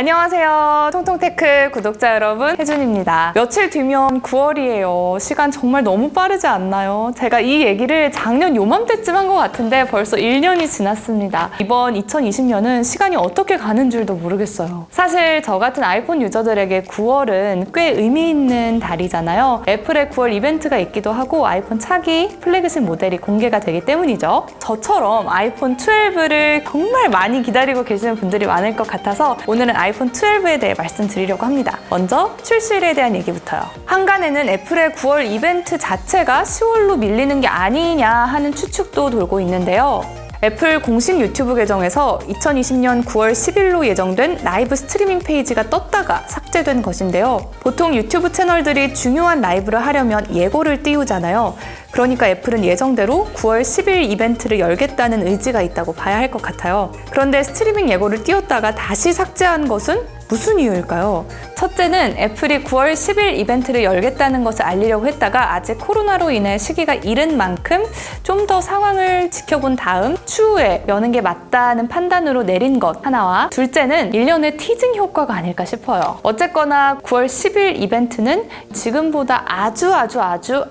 안녕하세요. 통통테크 구독자 여러분, 혜준입니다. 며칠 뒤면 9월이에요. 시간 정말 너무 빠르지 않나요? 제가 이 얘기를 작년 요맘때쯤 한 것 같은데 벌써 1년이 지났습니다. 이번 2020년은 시간이 어떻게 가는 줄도 모르겠어요. 사실 저 같은 아이폰 유저들에게 9월은 꽤 의미 있는 달이잖아요. 애플의 9월 이벤트가 있기도 하고 아이폰 차기 플래그십 모델이 공개가 되기 때문이죠. 저처럼 아이폰 12를 정말 많이 기다리고 계시는 분들이 많을 것 같아서 오늘은 아이폰 12에 대해 말씀드리려고 합니다. 먼저 출시일에 대한 얘기부터요. 한간에는 애플의 9월 이벤트 자체가 10월로 밀리는 게 아니냐 하는 추측도 돌고 있는데요. 애플 공식 유튜브 계정에서 2020년 9월 10일로 예정된 라이브 스트리밍 페이지가 떴다가 삭제된 것인데요. 보통 유튜브 채널들이 중요한 라이브를 하려면 예고를 띄우잖아요. 그러니까 애플은 예정대로 9월 10일 이벤트를 열겠다는 의지가 있다고 봐야 할 것 같아요. 그런데 스트리밍 예고를 띄웠다가 다시 삭제한 것은 무슨 이유일까요? 첫째는 애플이 9월 10일 이벤트를 열겠다는 것을 알리려고 했다가 아직 코로나로 인해 시기가 이른 만큼 좀 더 상황을 지켜본 다음 추후에 여는 게 맞다는 판단으로 내린 것 하나와, 둘째는 일련의 티징 효과가 아닐까 싶어요. 어쨌거나 9월 10일 이벤트는 지금보다 아주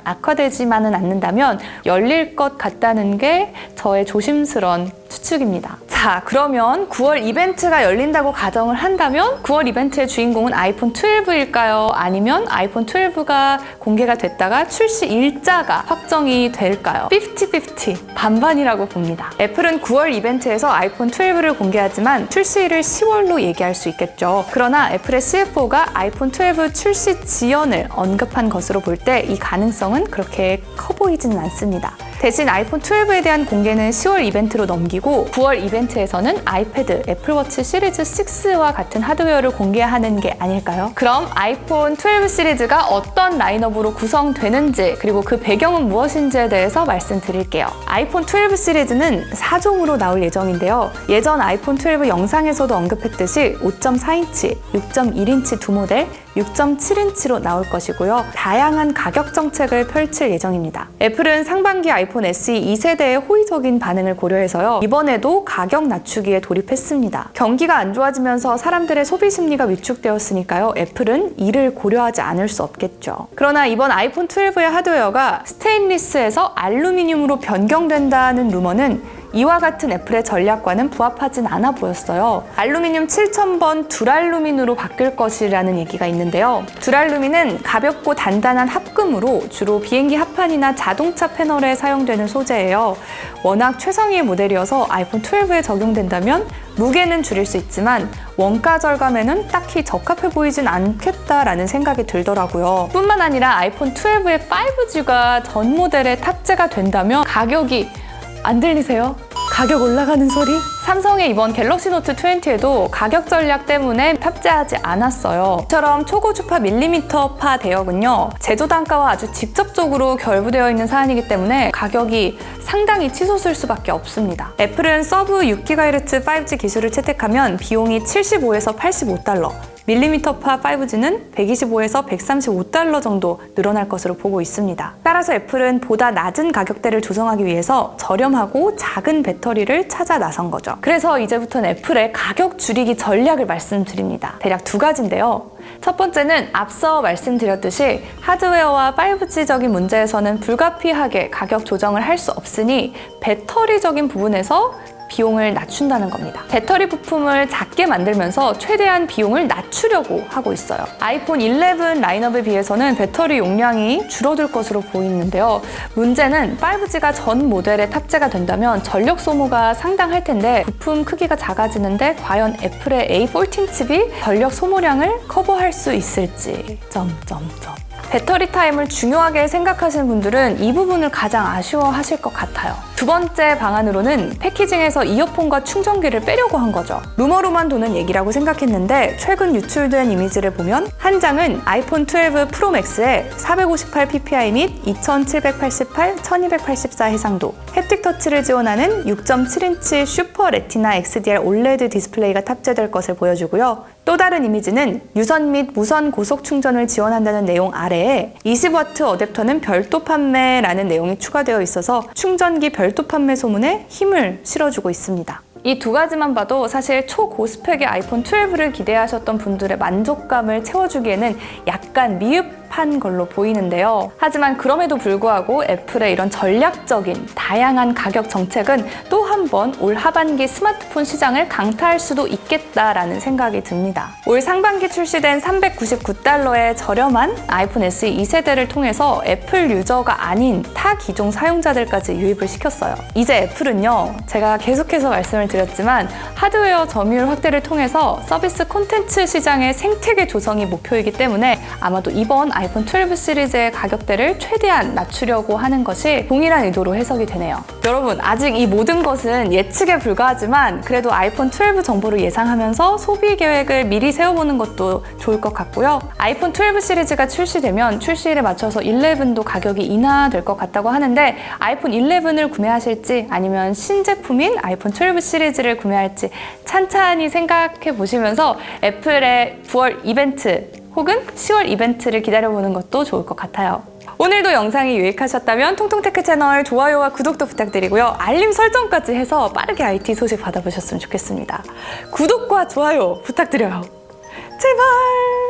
악화되지만은 않는다면 열릴 것 같다는 게 저의 조심스러운 추측입니다. 자, 그러면 9월 이벤트가 열린다고 가정을 한다면 9월 이벤트의 주인공은 아이폰 12일까요? 아니면 아이폰 12가 공개가 됐다가 출시 일자가 확정이 될까요? 50-50, 반반이라고 봅니다. 애플은 9월 이벤트에서 아이폰 12를 공개하지만 출시일을 10월로 얘기할 수 있겠죠. 그러나 애플의 CFO가 아이폰 12 출시 지연을 언급한 것으로 볼 때 이 가능성은 그렇게 커 보이지는 않습니다. 대신 아이폰 12에 대한 공개는 10월 이벤트로 넘기고 9월 이벤트에서는 아이패드, 애플워치 시리즈 6와 같은 하드웨어를 공개하는 게 아닐까요? 그럼 아이폰 12 시리즈가 어떤 라인업으로 구성되는지, 그리고 그 배경은 무엇인지에 대해서 말씀드릴게요. 아이폰 12 시리즈는 4종으로 나올 예정인데요. 예전 아이폰 12 영상에서도 언급했듯이 5.4인치, 6.1인치 두 모델, 6.7인치로 나올 것이고요. 다양한 가격 정책을 펼칠 예정입니다. 애플은 상반기 아이폰 SE 2세대의 호의적인 반응을 고려해서요. 이번에도 가격 낮추기에 돌입했습니다. 경기가 안 좋아지면서 사람들의 소비 심리가 위축되었으니까요. 애플은 이를 고려하지 않을 수 없겠죠. 그러나 이번 아이폰 12의 하드웨어가 스테인리스에서 알루미늄으로 변경된다는 루머는 이와 같은 애플의 전략과는 부합하진 않아 보였어요. 알루미늄 7000번 듀랄루민으로 바뀔 것이라는 얘기가 있는데요. 듀랄루민은 가볍고 단단한 합금으로 주로 비행기 합판이나 자동차 패널에 사용되는 소재예요. 워낙 최상위의 모델이어서 아이폰 12에 적용된다면 무게는 줄일 수 있지만 원가 절감에는 딱히 적합해 보이진 않겠다라는 생각이 들더라고요. 뿐만 아니라 아이폰 12의 5G가 전 모델에 탑재가 된다면 가격이 안 들리세요? 가격 올라가는 소리? 삼성의 이번 갤럭시 노트 20에도 가격 전략 때문에 탑재하지 않았어요. 이처럼 초고주파 밀리미터파 대역은요, 제조 단가와 아주 직접적으로 결부되어 있는 사안이기 때문에 가격이 상당히 치솟을 수밖에 없습니다. 애플은 서브 6GHz 5G 기술을 채택하면 비용이 75에서 85달러, 밀리미터파 5G는 125에서 135달러 정도 늘어날 것으로 보고 있습니다. 따라서 애플은 보다 낮은 가격대를 조성하기 위해서 저렴하고 작은 배터리를 찾아 나선 거죠. 그래서 이제부터는 애플의 가격 줄이기 전략을 말씀드립니다. 대략 두 가지인데요. 첫 번째는 앞서 말씀드렸듯이 하드웨어와 5G적인 문제에서는 불가피하게 가격 조정을 할 수 없으니 배터리적인 부분에서 비용을 낮춘다는 겁니다. 배터리 부품을 작게 만들면서 최대한 비용을 낮추려고 하고 있어요. 아이폰 11 라인업에 비해서는 배터리 용량이 줄어들 것으로 보이는데요. 문제는 5G가 전 모델에 탑재가 된다면 전력 소모가 상당할 텐데 부품 크기가 작아지는데 과연 애플의 A14 칩이 전력 소모량을 커버할 수 있을지... 배터리 타임을 중요하게 생각하시는 분들은 이 부분을 가장 아쉬워하실 것 같아요. 두 번째 방안으로는 패키징에서 이어폰과 충전기를 빼려고 한 거죠. 루머로만 도는 얘기라고 생각했는데 최근 유출된 이미지를 보면 한 장은 아이폰 12 프로 맥스에 458ppi 및 2788, 1284 해상도, 햅틱 터치를 지원하는 6.7인치 슈퍼 레티나 XDR OLED 디스플레이가 탑재될 것을 보여주고요. 또 다른 이미지는 유선 및 무선 고속 충전을 지원한다는 내용 아래에 20W 어댑터는 별도 판매라는 내용이 추가되어 있어서 충전기 별도 판매 소문에 힘을 실어주고 있습니다. 이 두 가지만 봐도 사실 초고스펙의 아이폰 12를 기대하셨던 분들의 만족감을 채워주기에는 약간 미흡한 걸로 보이는데요. 하지만 그럼에도 불구하고 애플의 이런 전략적인 다양한 가격 정책은 또 한 번 올 하반기 스마트폰 시장을 강타할 수도 있겠다라는 생각이 듭니다. 올 상반기 출시된 $399의 저렴한 아이폰 SE 2세대를 통해서 애플 유저가 아닌 타 기종 사용자들까지 유입을 시켰어요. 이제 애플은요, 제가 계속해서 말씀을 드렸지만 하드웨어 점유율 확대를 통해서 서비스 콘텐츠 시장의 생태계 조성이 목표이기 때문에 아마도 이번 아이폰 12 시리즈의 가격대를 최대한 낮추려고 하는 것이 동일한 의도로 해석이 되네요. 여러분, 아직 이 모든 것은 예측에 불과하지만 그래도 아이폰 12 정보를 예상하면서 소비 계획을 미리 세워보는 것도 좋을 것 같고요. 아이폰 12 시리즈가 출시되면 출시일에 맞춰서 11도 가격이 인하될 것 같다고 하는데 아이폰 11을 구매하실지 아니면 신제품인 아이폰 12 시리즈를 구매할지 찬찬히 생각해 보시면서 애플의 9월 이벤트 혹은 10월 이벤트를 기다려보는 것도 좋을 것 같아요. 오늘도 영상이 유익하셨다면 통통테크 채널 좋아요와 구독도 부탁드리고요. 알림 설정까지 해서 빠르게 IT 소식 받아보셨으면 좋겠습니다. 구독과 좋아요 부탁드려요. 제발!